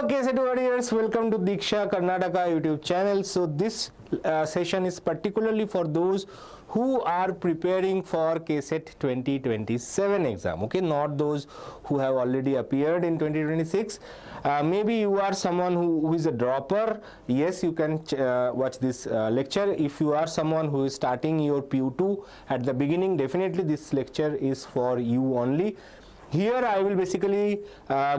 Hello KCET warriors, welcome to Deeksha Karnataka YouTube channel. So this session is particularly for those who are preparing for KCET 2027 exam, okay, not those who have already appeared in 2026. Maybe you are someone who is a dropper. Yes, you can watch this lecture. If you are someone who is starting your PU2 at the beginning, definitely this lecture is for you only. Here I will basically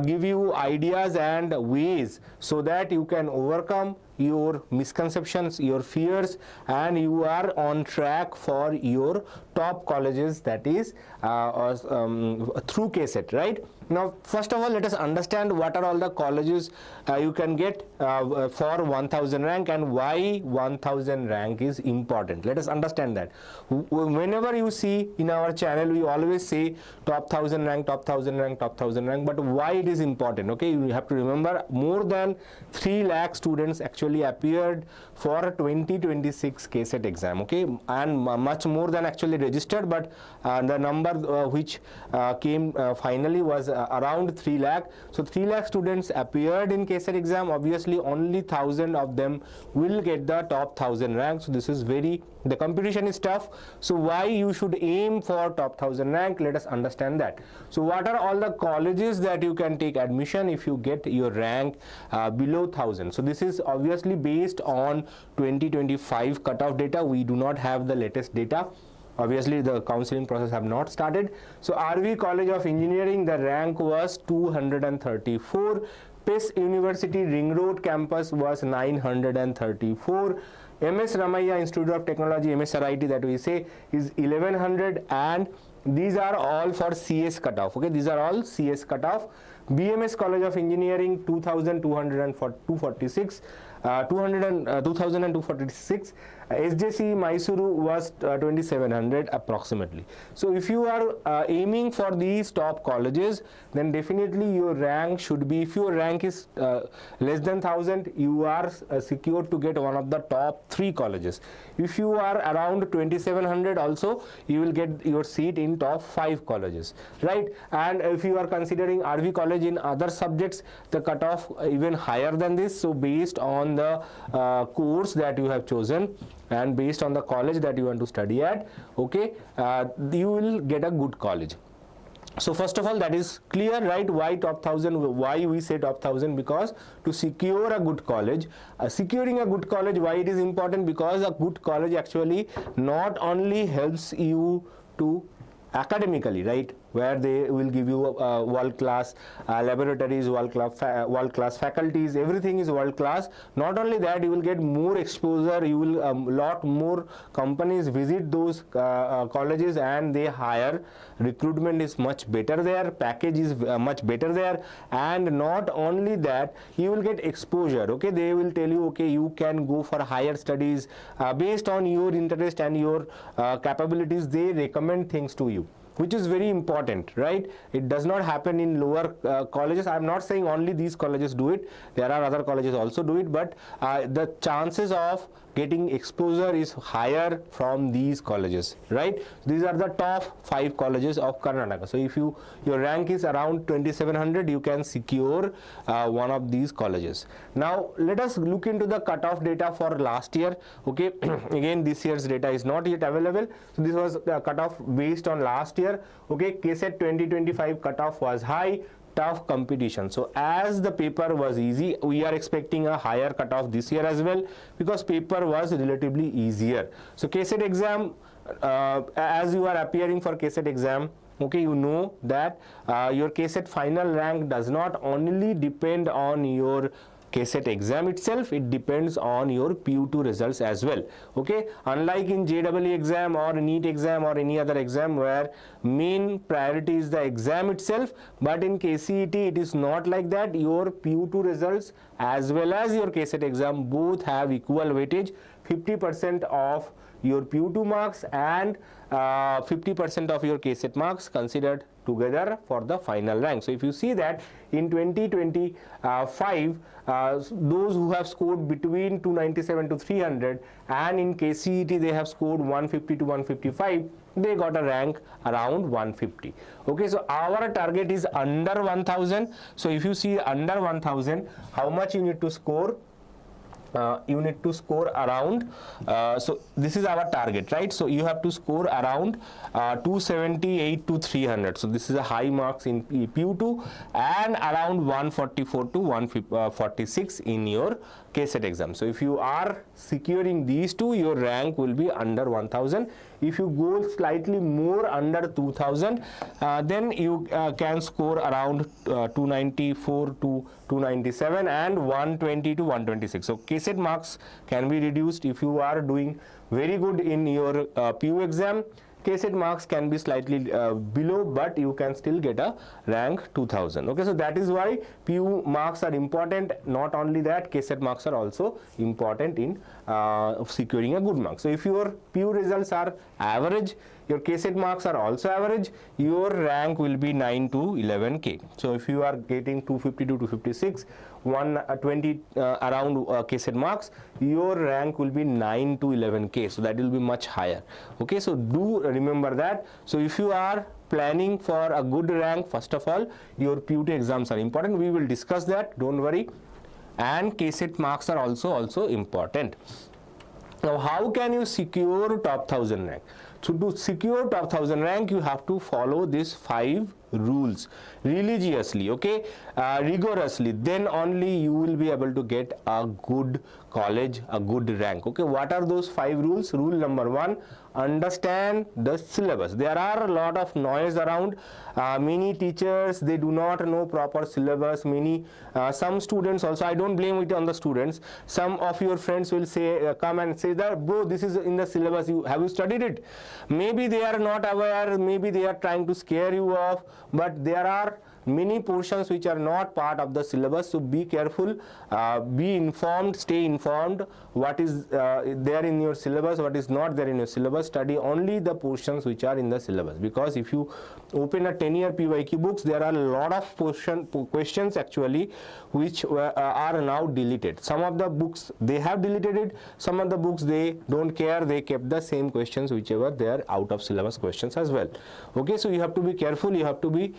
give you ideas and ways so that you can overcome your misconceptions, your fears, and you are on track for your top colleges, that is through KCET, right? Now, first of all, let us understand what are all the colleges you can get for 1000 rank and why 1000 rank is important. Let us understand that. Whenever you see in our channel, we always say top 1000 rank, top 1000 rank, top 1000 rank, but why it is important, okay? You have to remember more than 3 lakh students actually appeared for 2026 KCET exam, okay, and much more than actually registered, but the number which came finally was around 3 lakh. So 3 lakh students appeared in KCET exam. Obviously only 1000 of them will get the top 1000 rank. So this is the competition is tough. So why you should aim for top 1000 rank? Let us understand that. So what are all the colleges that you can take admission if you get your rank below 1000? So this is obviously based on 2025 cutoff data. We do not have the latest data. Obviously the counseling process have not started. So RV College of Engineering, the rank was 234. PES University Ring Road campus was 934. MS Ramaiah Institute of Technology, MSRIT, that we say, is 1100, and these are all for CS cutoff, okay? These are all CS cutoff. BMS College of Engineering 2246, 2246. SJC Mysuru was 2700 approximately. So if you are aiming for these top colleges, then definitely your rank should be, if your rank is less than 1000, you are secure to get one of the top 3 colleges. If you are around 2700 also, you will get your seat in top 5 colleges, right? And if you are considering RV College in other subjects, the cutoff even higher than this. So based on the course that you have chosen and based on the college that you want to study at, okay, you will get a good college. So first of all, that is clear, right? Why top 1000? Why we say top 1000? Because to secure a good college, securing a good college, why it is important? Because a good college actually not only helps you to academically, right, where they will give you world-class laboratories, world-class faculties, everything is world-class. Not only that, you will get more exposure, you will lot more companies visit those colleges and they hire. Recruitment is much better there, package is much better there, and not only that, you will get exposure, okay? They will tell you, okay, you can go for higher studies based on your interest and your capabilities. They recommend things to you, which is very important, right? It does not happen in lower colleges. I'm not saying only these colleges do it. There are other colleges also do it, but the chances of getting exposure is higher from these colleges, right? These are the top 5 colleges of Karnataka. So if your rank is around 2700, you can secure one of these colleges. Now let us look into the cutoff data for last year, okay? Again, this year's data is not yet available. So this was the cutoff based on last year, okay? KCET 2025 cutoff was high. Tough competition. So as the paper was easy, we are expecting a higher cutoff this year as well, because paper was relatively easier. So KCET exam, as you are appearing for KCET exam, okay, you know that your KCET final rank does not only depend on your KCET exam itself, it depends on your PU2 results as well, okay? Unlike in JEE exam or NEET exam or any other exam where main priority is the exam itself, but in KCET it is not like that. Your PU2 results as well as your KCET exam both have equal weightage, 50% of your PU2 marks and 50% of your KCET marks considered together for the final rank. So if you see that in 2025, those who have scored between 297 to 300 and in KCET they have scored 150 to 155, they got a rank around 150. Okay, so our target is under 1000. So if you see under 1000, how much you need to score? You need to score around, so this is our target, right? So you have to score around 278 to 300. So this is a high marks in PU2 and around 144 to 146 in your KCET exam. So if you are securing these two, your rank will be under 1000. If you go slightly more under 2000, then you can score around 294 to 297 and 120 to 126. So KCET marks can be reduced if you are doing very good in your PU exam. KCET marks can be slightly below, but you can still get a rank 2000. Okay, so that is why PU marks are important. Not only that, KCET marks are also important in securing a good mark. So if your PU results are average, your KCET marks are also average, your rank will be 9 to 11k. So if you are getting 250 to 256, 120 around KCET marks, your rank will be 9 to 11k. So that will be much higher. Okay, so do remember that. So if you are planning for a good rank, first of all, your PU2 exams are important. We will discuss that, don't worry. And KCET marks are also important. Now, how can you secure top 1000 rank? So to secure top 1000 rank, you have to follow these 5 rules religiously, okay, rigorously. Then only you will be able to get a good college, a good rank. Okay, what are those 5 rules? Rule number 1, understand the syllabus. There are a lot of noise around. Many teachers, they do not know proper syllabus. Some students also, I don't blame it on the students. Some of your friends will say, come and say that, bro, this is in the syllabus, have you studied it? Maybe they are not aware, maybe they are trying to scare you off, but there are many portions which are not part of the syllabus. So be careful, be informed, stay informed what is there in your syllabus, what is not there in your syllabus. Study only the portions which are in the syllabus, because if you open a 10-year PYQ books, there are a lot of questions actually which are now deleted. Some of the books they have deleted it, some of the books they don't care, they kept the same questions whichever they are out of syllabus questions as well. Okay, so you have to be careful, you have to be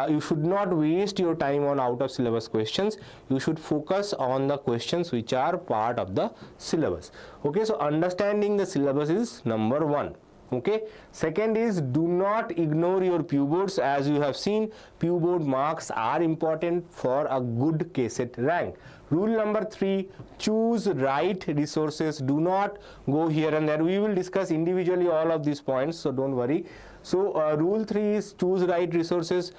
you should not waste your time on out of syllabus questions. You should focus on the questions which are part of the syllabus. Okay, so understanding the syllabus is number 1. Okay, second is, do not ignore your PU boards. As you have seen, PU board marks are important for a good KCET rank. Rule number 3, choose right resources. Do not go here and there. We will discuss individually all of these points, so don't worry. So rule 3 is choose right resources.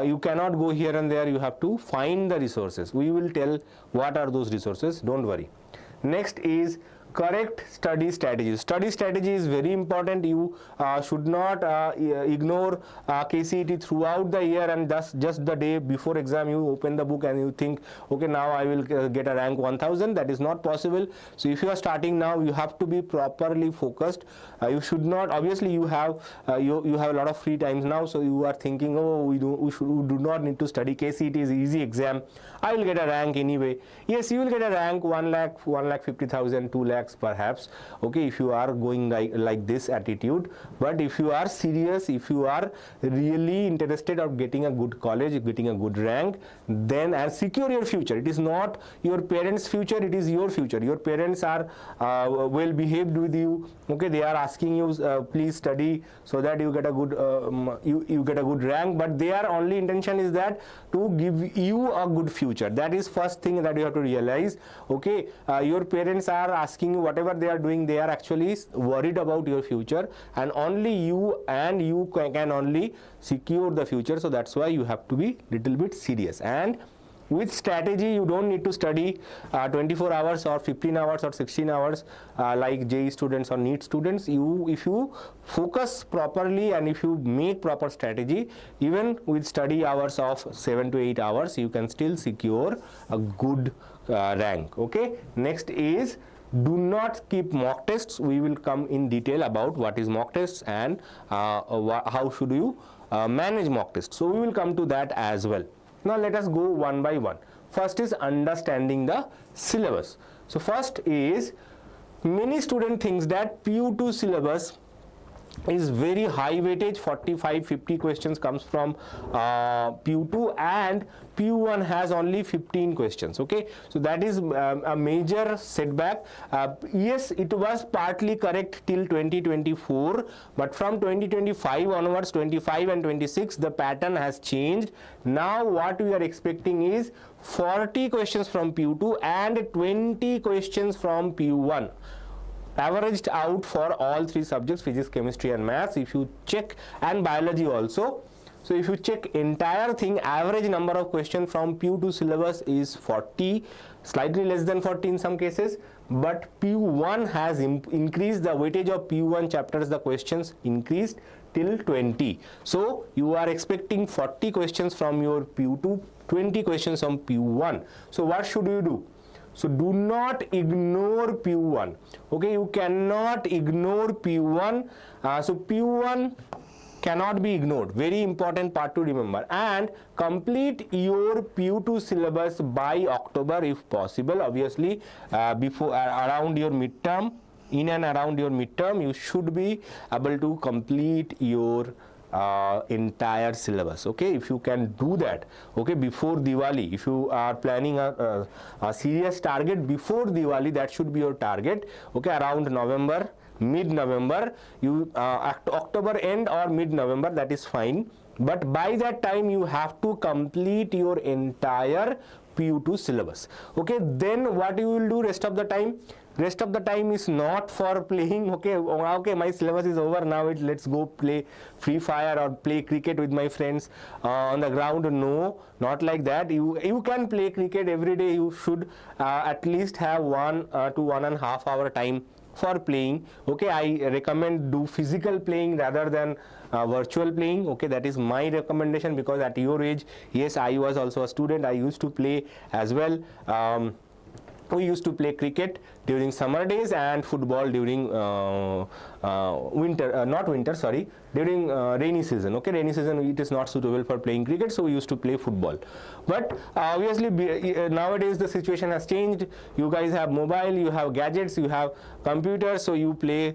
You cannot go here and there, you have to find the resources. We will tell what are those resources, don't worry. Next is correct study strategies. Study strategy is very important. You should not ignore KCET throughout the year, and thus just the day before exam you open the book and you think, okay, now I will get a rank 1000. That is not possible. So if you are starting now, you have to be properly focused. You should not, obviously you have you have a lot of free times now, so you are thinking, oh, we do not need to study. KCET is easy exam, I will get a rank anyway. Yes, you will get a rank 1 lakh, 1,50,000, 2 lakh perhaps. Okay, if you are going like this attitude, but if you are serious, if you are really interested of getting a good college, getting a good rank, then and secure your future. It is not your parents' future, it is your future. Your parents are well behaved with you. Okay, they are asking you please study so that you get a good you get a good rank, but their only intention is that to give you a good future. That is first thing that you have to realize. Okay, your parents are asking you whatever they are doing, they are actually worried about your future, and only you can only secure the future. So that's why you have to be little bit serious, and with strategy you don't need to study 24 hours or 15 hours or 16 hours like JEE students or NEET students. If you focus properly and if you make proper strategy, even with study hours of 7 to 8 hours, you can still secure a good rank. Okay, next is, do not keep mock tests. We will come in detail about what is mock tests and how should you manage mock tests. So we will come to that as well. Now let us go one by one. First is understanding the syllabus. So first is, many student thinks that PU2 syllabus is very high weightage. 45-50 questions comes from PU2, and PU1 has only 15 questions. Okay, so that is a major setback. Yes, it was partly correct till 2024, but from 2025 onwards, 25 and 26, the pattern has changed. Now what we are expecting is 40 questions from PU2 and 20 questions from PU1, averaged out for all three subjects, physics, chemistry and maths. If you check, and biology also, so if you check entire thing, average number of questions from PU2 syllabus is 40, slightly less than 40 in some cases, but PU1 has increased the weightage of PU1 chapters, the questions increased till 20. So you are expecting 40 questions from your PU2, 20 questions from PU1. So what should you do? So do not ignore PU1. Okay, you cannot ignore PU1. So PU1 cannot be ignored. Very important part to remember. And complete your PU2 syllabus by October if possible. Obviously, before around your midterm, in and around your midterm, you should be able to complete your entire syllabus. Okay, if you can do that, okay, before Diwali, if you are planning a serious target before Diwali, that should be your target. Okay, around November, mid-November, you October end or mid-November, that is fine, but by that time you have to complete your entire PU2 syllabus. Okay, then what you will do rest of the time? Rest of the time is not for playing. Okay, okay, my syllabus is over now, let's go play Free Fire or play cricket with my friends on the ground. No, not like that. You can play cricket every day. You should at least have 1 to 1.5 hour time for playing. Okay, I recommend do physical playing rather than virtual playing. Okay, that is my recommendation, because at your age, yes, I was also a student, I used to play as well. We used to play cricket during summer days and football during during rainy season. Okay, rainy season it is not suitable for playing cricket, so we used to play football. But obviously nowadays the situation has changed. You guys have mobile, you have gadgets, you have computers, so you play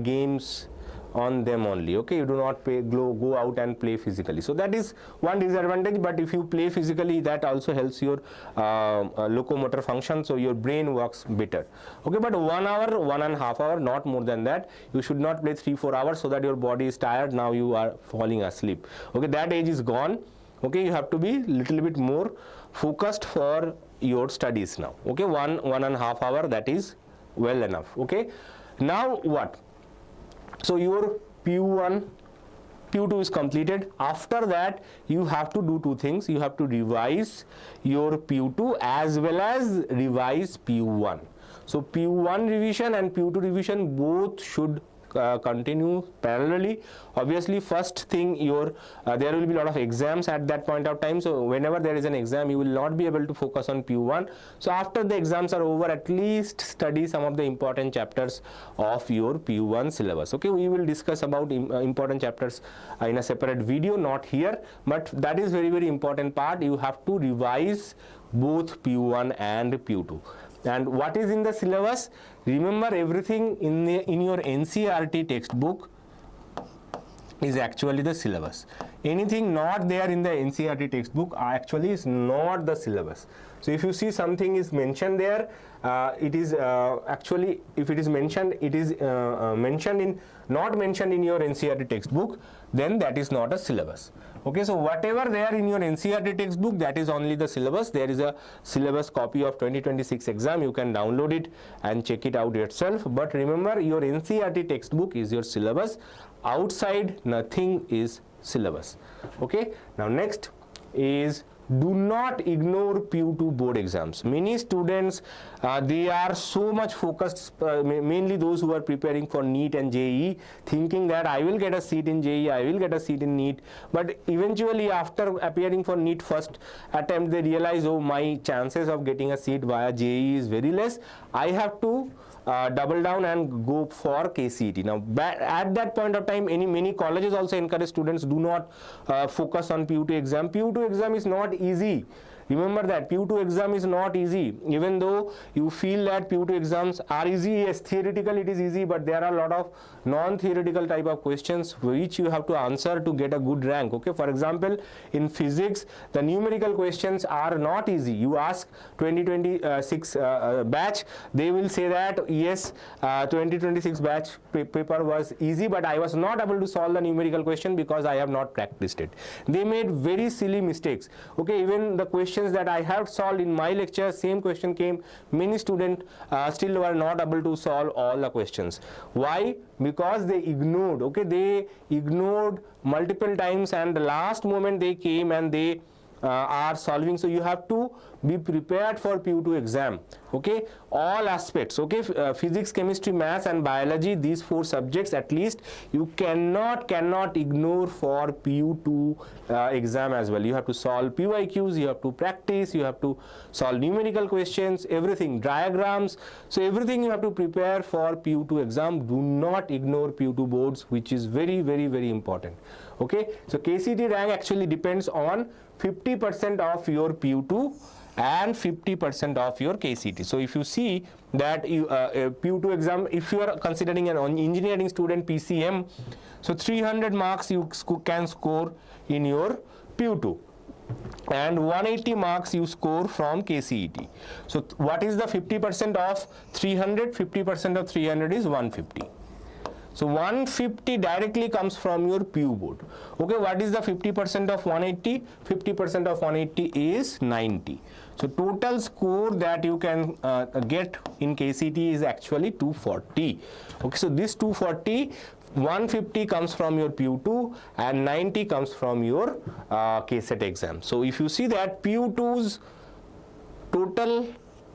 games on them only. Okay, you do not go out and play physically. So that is one disadvantage, but if you play physically, that also helps your locomotor function, so your brain works better. Okay, but 1 hour, 1.5 hour, not more than that. You should not play 3-4 hours so that your body is tired, now you are falling asleep. Okay, that age is gone. Okay, you have to be little bit more focused for your studies now. Okay, 1.5 hour, that is well enough. Okay, now what? So your PU1, PU2 is completed. After that, you have to do two things. You have to revise your PU2 as well as revise PU1. So PU1 revision and PU2 revision both should continue parallelly. Obviously, first thing, there will be a lot of exams at that point of time, so whenever there is an exam, you will not be able to focus on PU1. So after the exams are over, at least study some of the important chapters of your PU1 syllabus. Okay, we will discuss about important chapters in a separate video, not here, but that is very, very important part. You have to revise both PU1 and PU2. And what is in the syllabus? Remember, everything in your NCERT textbook is actually the syllabus. Anything not there in the NCERT textbook actually is not the syllabus. So if you see something is mentioned there, it is actually, if it is mentioned, it is not mentioned in your NCERT textbook, then that is not a syllabus. Okay, so whatever there in your NCERT textbook, that is only the syllabus. There is a syllabus copy of 2026 exam. You can download it and check it out yourself. But remember, your NCERT textbook is your syllabus. Outside, nothing is syllabus. Okay, now next is, do not ignore PU2 board exams. Many students, they are so much focused, mainly those who are preparing for NEET and JEE, thinking that I will get a seat in JEE, I will get a seat in NEET, but eventually after appearing for NEET first attempt, they realize, oh, my chances of getting a seat via JEE is very less. I have to double down and go for KCET. Now at that point of time, many colleges also encourage students, do not focus on PU2 exam. PU2 exam is not easy. Remember that PU2 exam is not easy. Even though you feel that PU2 exams are easy, yes, theoretical it is easy, but there are a lot of non-theoretical type of questions which you have to answer to get a good rank. Okay, for example, in physics, the numerical questions are not easy. You ask 2026 batch, they will say that yes, 2026 batch paper was easy, but I was not able to solve the numerical question because I have not practiced it. They made very silly mistakes. Okay, even the questions that I have solved in my lecture, same question came, many students still were not able to solve all the questions. Why? Because they ignored. Okay, they ignored multiple times, and the last moment they came and they are solving. So you have to be prepared for PU2 exam. Okay, all aspects. Okay, physics, chemistry, maths and biology, these 4 subjects at least you cannot ignore for PU2 exam as well. You have to solve PYQs, you have to practice, you have to solve numerical questions, everything, diagrams. So everything you have to prepare for PU2 exam. Do not ignore PU2 boards, which is very important. Okay, so KCET rank actually depends on 50% of your PU2 and 50% of your KCET. So if you see that you PU2 exam, if you are considering an engineering student PCM, so 300 marks you can score in your PU2 and 180 marks you score from KCET. So what is the 50% of 300? 50% of 300 is 150. So 150 directly comes from your PU board. Okay, what is the 50% of 180? 50% of 180 is 90. So total score that you can get in KCET is actually 240. Okay, so this 240, 150 comes from your PU2 and 90 comes from your KCET exam. So if you see that PU2's total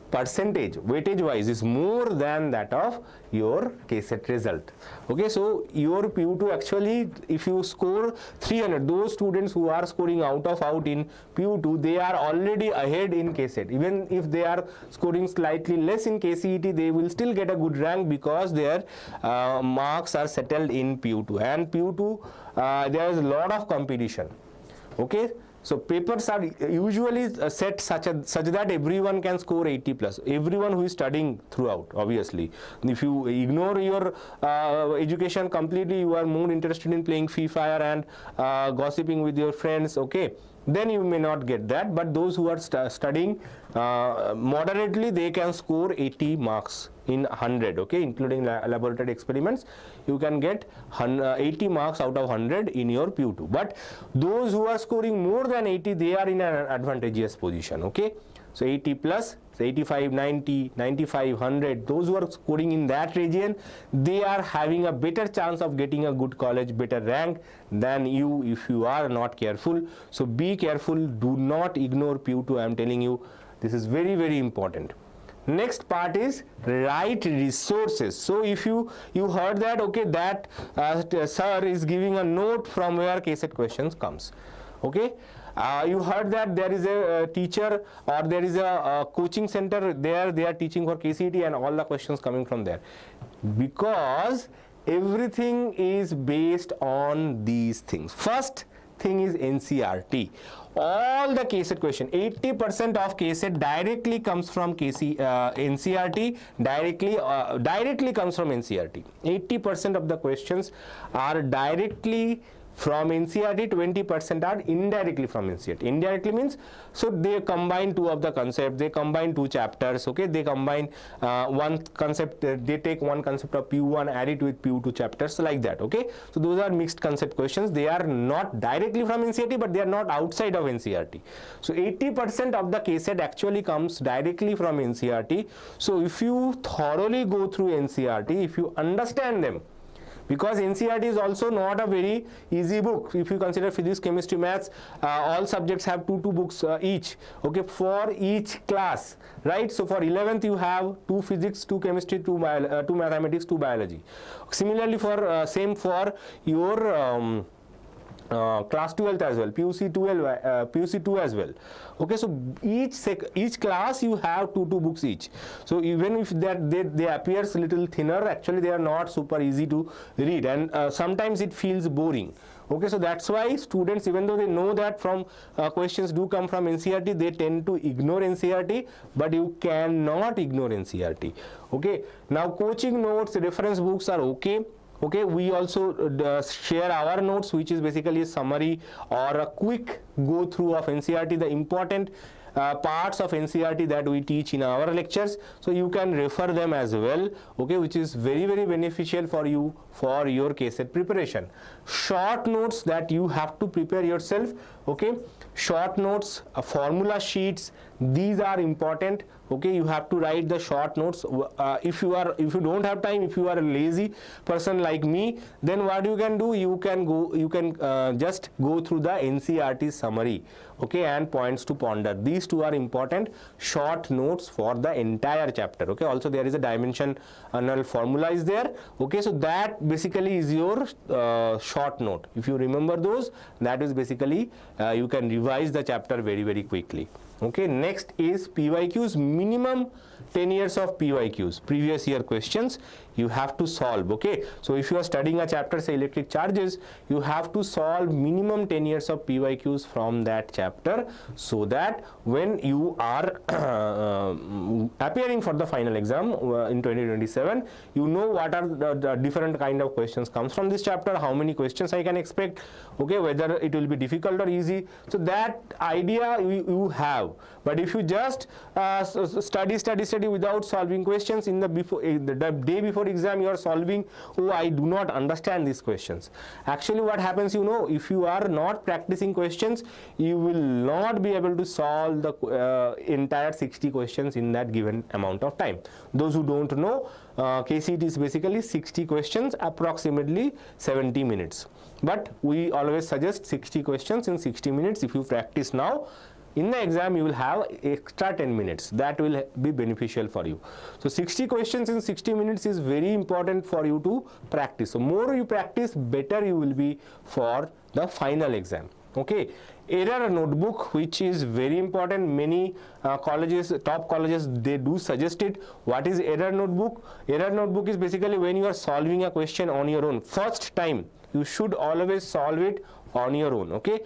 percentage weightage wise is more than that of your KCET result. Okay, so your PU2 actually, if you score 300, those students who are scoring out in PU2, they are already ahead in KCET. Even if they are scoring slightly less in KCET, they will still get a good rank because their marks are settled in PU2. And PU2, there is a lot of competition. Okay, so papers are usually set such that everyone can score 80 plus. Everyone who is studying throughout, obviously. If you ignore your education completely, you are more interested in playing Free Fire and gossiping with your friends, okay, then you may not get that. But those who are studying moderately, they can score 80 marks in 100, okay, including laboratory experiments. You can get 80 marks out of 100 in your PU2. But those who are scoring more than 80, they are in an advantageous position, okay. So 80 plus, so 85, 90, 95, 100, those who are scoring in that region, they are having a better chance of getting a good college, better rank than you if you are not careful. So be careful, do not ignore PU2. I am telling you, this is very important. Next part is right resources. So if you heard that, okay, that sir is giving a note from where KCET questions comes, okay. You heard that there is a teacher or there is a coaching center there, they are teaching for KCET and all the questions coming from there, because everything is based on these things. First thing is NCERT. All the KCET question, 80% of KCET directly comes from NCERT, directly comes from NCERT. 80% of the questions are directly from NCERT, 20% are indirectly from NCERT. Indirectly means, so they combine two of the concepts, they combine two chapters, okay, they combine one concept, they take one concept of PU1, add it with PU2 chapters, like that, okay. So those are mixed concept questions. They are not directly from NCERT, but they are not outside of NCERT. So 80% of the KCET actually comes directly from NCERT. So if you thoroughly go through NCERT, if you understand them, because NCERT is also not a very easy book. If you consider physics, chemistry, maths, all subjects have two books each, okay, for each class, right? So for 11th you have 2 physics, 2 chemistry, 2 mathematics, 2 biology. Similarly for same for your class 12th as well, PUC 2 as well. Okay, so each class you have two books each. So even if that they appears a little thinner, actually they are not super easy to read, and sometimes it feels boring. Okay, so that's why students, even though they know that from questions do come from NCERT, they tend to ignore NCERT, but you cannot ignore NCERT. Okay, now coaching notes, reference books are okay. Okay, we also share our notes, which is basically a summary or a quick go through of NCERT, the important parts of NCERT that we teach in our lectures, so you can refer them as well, okay, which is very beneficial for you for your KCET preparation. Short notes that you have to prepare yourself, okay, short notes, formula sheets, these are important. Okay, you have to write the short notes. If you don't have time, if you are a lazy person like me, then what you can do, you can just go through the NCERT summary, okay, and points to ponder. These two are important short notes for the entire chapter. Okay, also there is a dimensional formula is there. Okay, so that basically is your short note. If you remember those, that is basically you can revise the chapter very quickly. Okay, next is PYQs, minimum 10 years of PYQs, previous year questions you have to solve. Okay, so if you are studying a chapter, say electric charges, you have to solve minimum 10 years of PYQs from that chapter, so that when you are appearing for the final exam in 2027, you know what are the different kind of questions comes from this chapter, how many questions I can expect, okay, whether it will be difficult or easy. So that idea you have. But if you just study without solving questions, in the day before exam you are solving, oh, I do not understand these questions. Actually what happens, you know, if you are not practicing questions, you will not be able to solve the entire 60 questions in that given amount of time. Those who don't know, KCET is basically 60 questions, approximately 70 minutes. But we always suggest 60 questions in 60 minutes. If you practice now, in the exam you will have extra 10 minutes. That will be beneficial for you. So 60 questions in 60 minutes is very important for you to practice. So more you practice, better you will be for the final exam. Okay, error notebook, which is very important. Many colleges, top colleges, they do suggest it. What is error notebook? Error notebook is basically when you are solving a question on your own. First time you should always solve it on your own. Okay,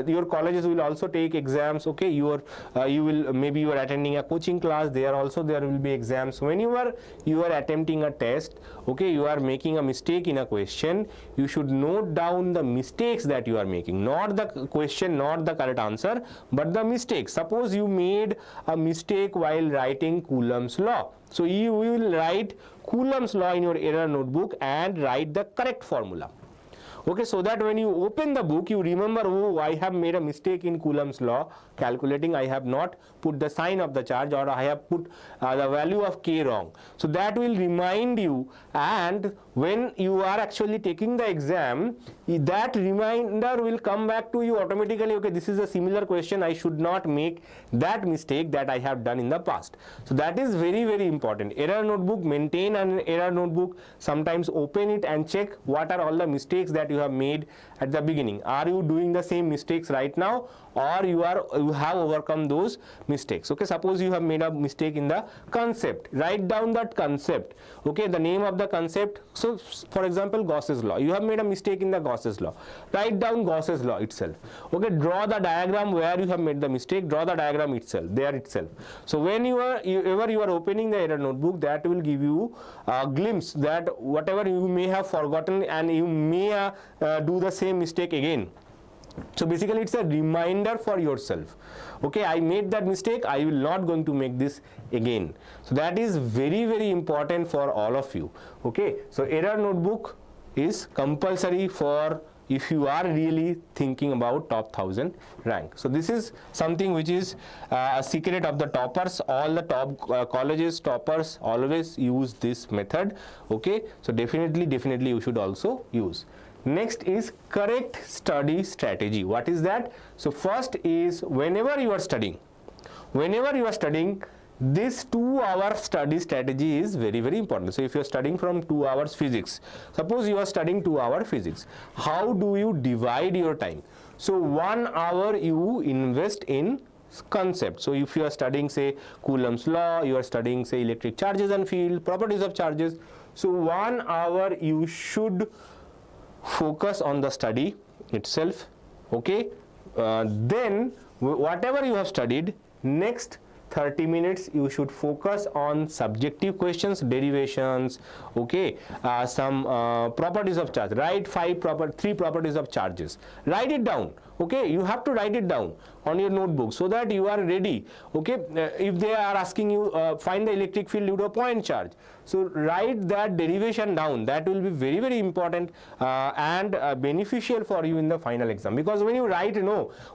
your colleges will also take exams. Okay, you will, maybe you are attending a coaching class, there will be exams. Whenever you are attempting a test, okay, you are making a mistake in a question, you should note down the mistakes that you are making, not the question, not the correct answer, but the mistake. Suppose you made a mistake while writing Coulomb's law, so you will write Coulomb's law in your error notebook and write the correct formula. Okay, so that when you open the book, you remember, oh, I have made a mistake in Coulomb's law calculating, I have not put the sign of the charge, or I have put the value of K wrong. So that will remind you, and when you are actually taking the exam, that reminder will come back to you automatically. Okay, this is a similar question, I should not make that mistake that I have done in the past. So that is very important. Error notebook, maintain an error notebook, sometimes open it and check what are all the mistakes that you have made at the beginning. Are you doing the same mistakes right now, or you have overcome those mistakes? Okay, suppose you have made a mistake in the concept, write down that concept, okay, the name of the concept. So for example, Gauss's law, you have made a mistake in the Gauss's law, write down Gauss's law itself. Okay, draw the diagram where you have made the mistake, draw the diagram itself, there itself. So when you are opening the error notebook, that will give you a glimpse that whatever you may have forgotten, and you may do the same mistake again. So basically it's a reminder for yourself. Okay, I made that mistake, I will not going to make this again. So that is very important for all of you. Okay, so error notebook is compulsory for if you are really thinking about top 1000 rank. So this is something which is a secret of the toppers. All the top colleges, toppers always use this method. Okay, so definitely you should also use. Next is correct study strategy. What is that? So first is whenever you are studying, this 2-hour study strategy is very important. So if you are studying from 2 hours physics, suppose you are studying 2-hour physics, how do you divide your time? So 1 hour you invest in concept. So if you are studying, say, Coulomb's law, you are studying, say, electric charges and field, properties of charges, so 1 hour you should focus on the study itself, okay. Then whatever you have studied, next 30 minutes you should focus on subjective questions, derivations, okay, some properties of charge. Write three properties of charges. Write it down, okay. You have to write it down on your notebook so that you are ready, okay. If they are asking you find the electric field due to a point charge, so write that derivation down. That will be very, very important and beneficial for you in the final exam, because when you write,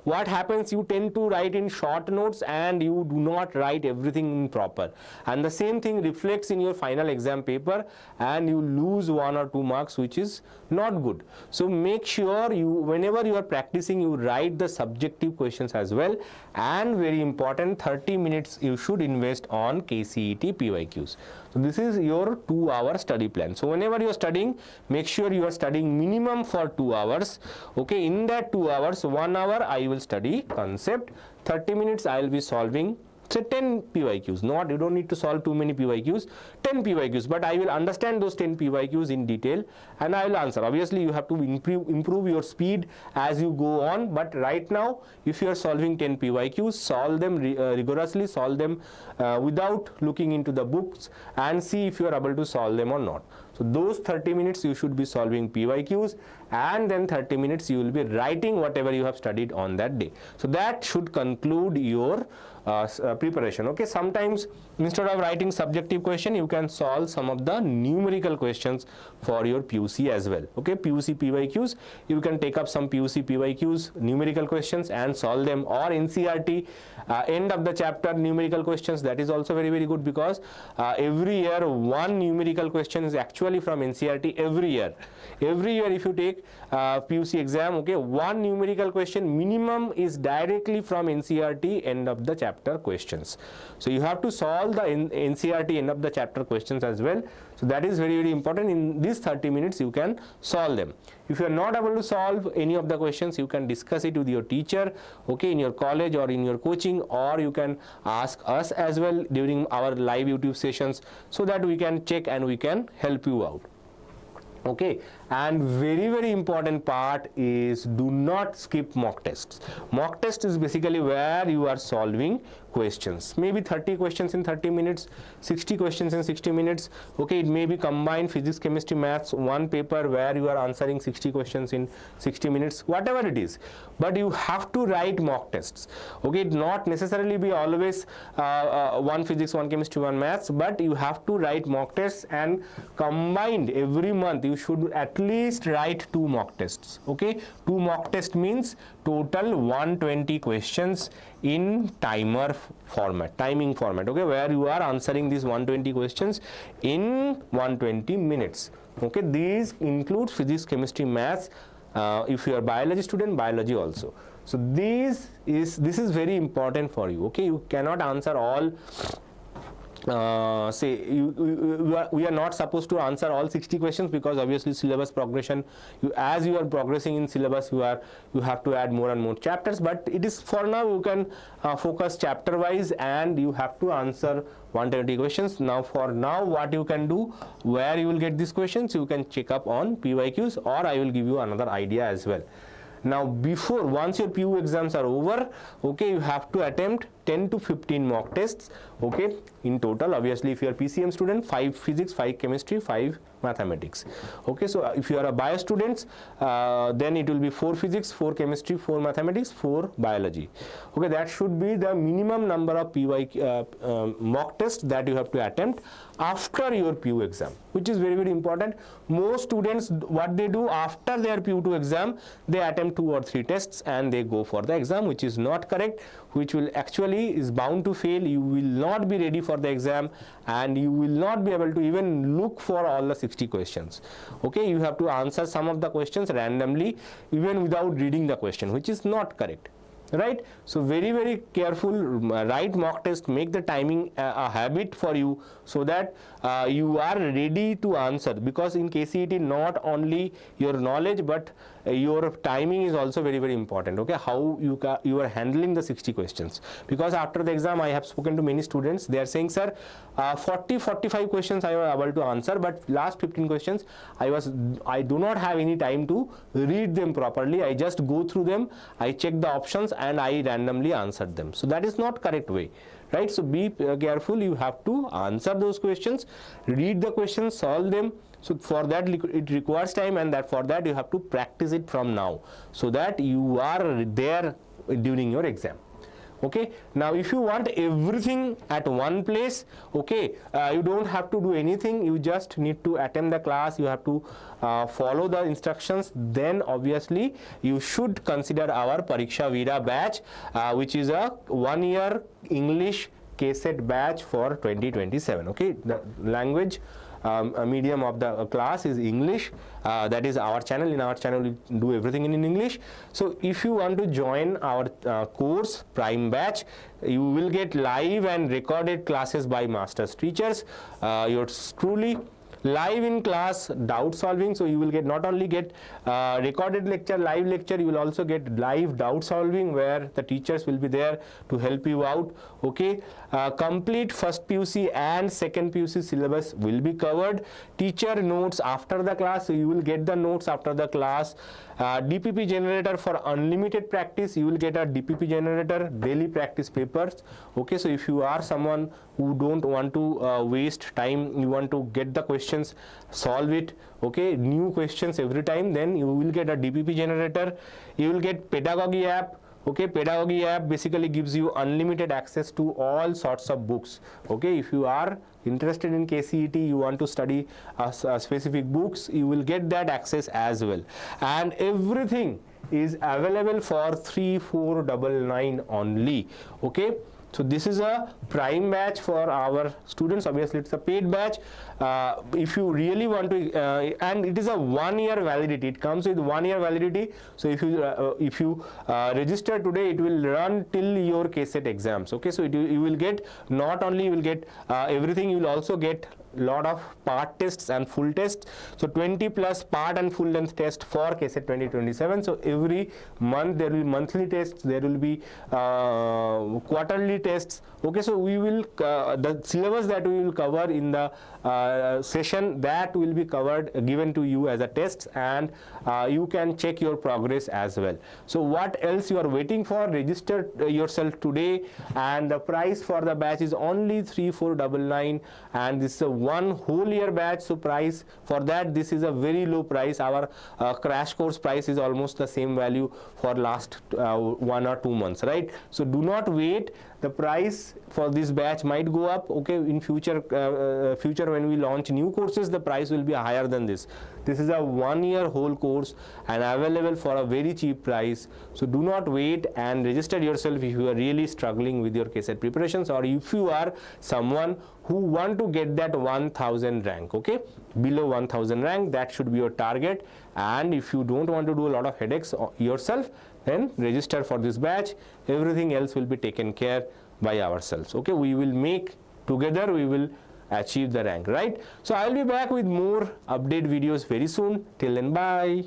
what happens, you tend to write in short notes and you do not write everything in proper, and the same thing reflects in your final exam paper and you lose 1 or 2 marks, which is not good. So make sure whenever you are practicing, you write the subjective questions as well, and very important, 30 minutes you should invest on KCET PYQs. So this is your 2-hour study plan. So whenever you are studying, make sure you are studying minimum for 2 hours, okay. In that 2 hours, 1 hour I will study concept, 30 minutes I will be solving, say 10 PYQs. You don't need to solve too many PYQs, 10 PYQs, but I will understand those 10 PYQs in detail and I will answer. Obviously you have to improve your speed as you go on, but right now if you are solving 10 PYQs, solve them rigorously, solve them without looking into the books and see if you are able to solve them or not. So those 30 minutes you should be solving PYQs, and then 30 minutes you will be writing whatever you have studied on that day. So that should conclude your preparation, okay. Sometimes instead of writing subjective question, you can solve some of the numerical questions for your PUC as well, okay. PUC PYQs, you can take up some PUC PYQs, numerical questions, and solve them, or NCERT end of the chapter numerical questions. That is also very, very good, because every year one numerical question is actually from NCERT. Every year if you take PUC exam, okay, one numerical question minimum is directly from NCERT end of the chapter questions. So you have to solve the NCERT end of the chapter questions as well. So that is very, very important. In these 30 minutes you can solve them. If you are not able to solve any of the questions, you can discuss it with your teacher, okay, in your college or in your coaching, or you can ask us as well during our live YouTube sessions, so that we can check and we can help you out, okay. And very, very important part is, do not skip mock tests. Mock test is basically where you are solving questions, maybe 30 questions in 30 minutes, 60 questions in 60 minutes, okay. It may be combined physics, chemistry, maths, one paper where you are answering 60 questions in 60 minutes, whatever it is, but you have to write mock tests, okay. It not necessarily be always one physics, one chemistry, one maths, but you have to write mock tests, and combined every month you should at least write 2 mock tests, okay. 2 mock tests means total 120 questions in timing format, okay, where you are answering these 120 questions in 120 minutes, okay. These include physics, chemistry, maths, if you are biology student, biology also. So this is very important for you, okay. You cannot answer all we are not supposed to answer all 60 questions, because obviously syllabus progression, as you are progressing in syllabus, you have to add more and more chapters, but it is for now you can focus chapter wise, and you have to answer 120 questions. Now for now, what you can do, where you will get these questions, you can check up on PYQs, or I will give you another idea as well. Now once your PU exams are over, okay, you have to attempt 10 to 15 mock tests, okay, in total. Obviously if you are PCM student, 5 physics, 5 chemistry, 5 mathematics, okay. So if you are a bio students, then it will be 4 physics, 4 chemistry, 4 mathematics, 4 biology, okay. That should be the minimum number of mock tests that you have to attempt after your PU exam, which is very, very important. Most students, what they do after their PU2 exam, they attempt 2 or 3 tests and they go for the exam, which is not correct, which will actually is bound to fail. You will not be ready for the exam, and you will not be able to even look for all the 60 questions, okay. You have to answer some of the questions randomly, even without reading the question, which is not correct, right? So very careful, write mock test, make the timing a habit for you, so that you are ready to answer, because in KCET not only your knowledge but your timing is also very important, okay? How you are handling the 60 questions, because after the exam I have spoken to many students, they are saying, sir, 40-45 questions I was able to answer, but last 15 questions I do not have any time to read them properly. I just go through them, I check the options and I randomly answered them. So that is not correct way, right? So be careful, you have to answer those questions, read the questions, solve them. So for that it requires time, and that for that you have to practice it from now, so that you are there during your exam. Okay, now if you want everything at one place, okay, you don't have to do anything, you just need to attend the class, you have to follow the instructions, then obviously you should consider our Pariksha Veera batch, which is a 1-year English KCET batch for 2027. Okay, the language medium of the class is English. That is our channel. In our channel we do everything in English. So if you want to join our course Prime batch, you will get live and recorded classes by masters teachers. Yours truly, live in class doubt solving, so you will get not only get recorded lecture, live lecture, you will also get live doubt solving where the teachers will be there to help you out. Okay, complete first PUC and second PUC syllabus will be covered. Teacher notes after the class, so you will get the notes after the class. DPP generator for unlimited practice, you will get a DPP generator, daily practice papers. Okay, so if you are someone who don't want to waste time, you want to get the questions, solve it, okay, new questions every time, then you will get a DPP generator. You will get pedagogy app. Okay, pedagogy app basically gives you unlimited access to all sorts of books. Okay, if you are interested in KCET, you want to study specific books, you will get that access as well, and everything is available for 3499 only. Okay, so this is a prime batch for our students. Obviously it's a paid batch. If you really want to, and it is a 1-year validity, it comes with 1-year validity. So if you register today, it will run till your KCET exams. Okay, so you will get, not only you will get everything, you will also get lot of part tests and full tests. So 20 plus part and full length test for KCET 2027. So every month there will be monthly tests, there will be quarterly tests. Okay, so we will the syllabus that we will cover in the session, that will be covered, given to you as a test, and you can check your progress as well. So what else you are waiting for? Register yourself today, and the price for the batch is only 3499, and this is a 1 whole year batch. So price for that, this is a very low price. Our crash course price is almost the same value for last 1 or 2 months, right? So do not wait. The price for this batch might go up. Okay, in future when we launch new courses, the price will be higher than this. This is a 1-year whole course and available for a very cheap price. So do not wait and register yourself if you are really struggling with your KCET preparations, or if you are someone who want to get that 1000 rank. Okay, below 1000 rank, that should be your target. And if you don't want to do a lot of headaches yourself, then register for this batch. Everything else will be taken care by ourselves. Okay, we will make together, we will achieve the rank, right? So I'll be back with more update videos very soon. Till then, bye.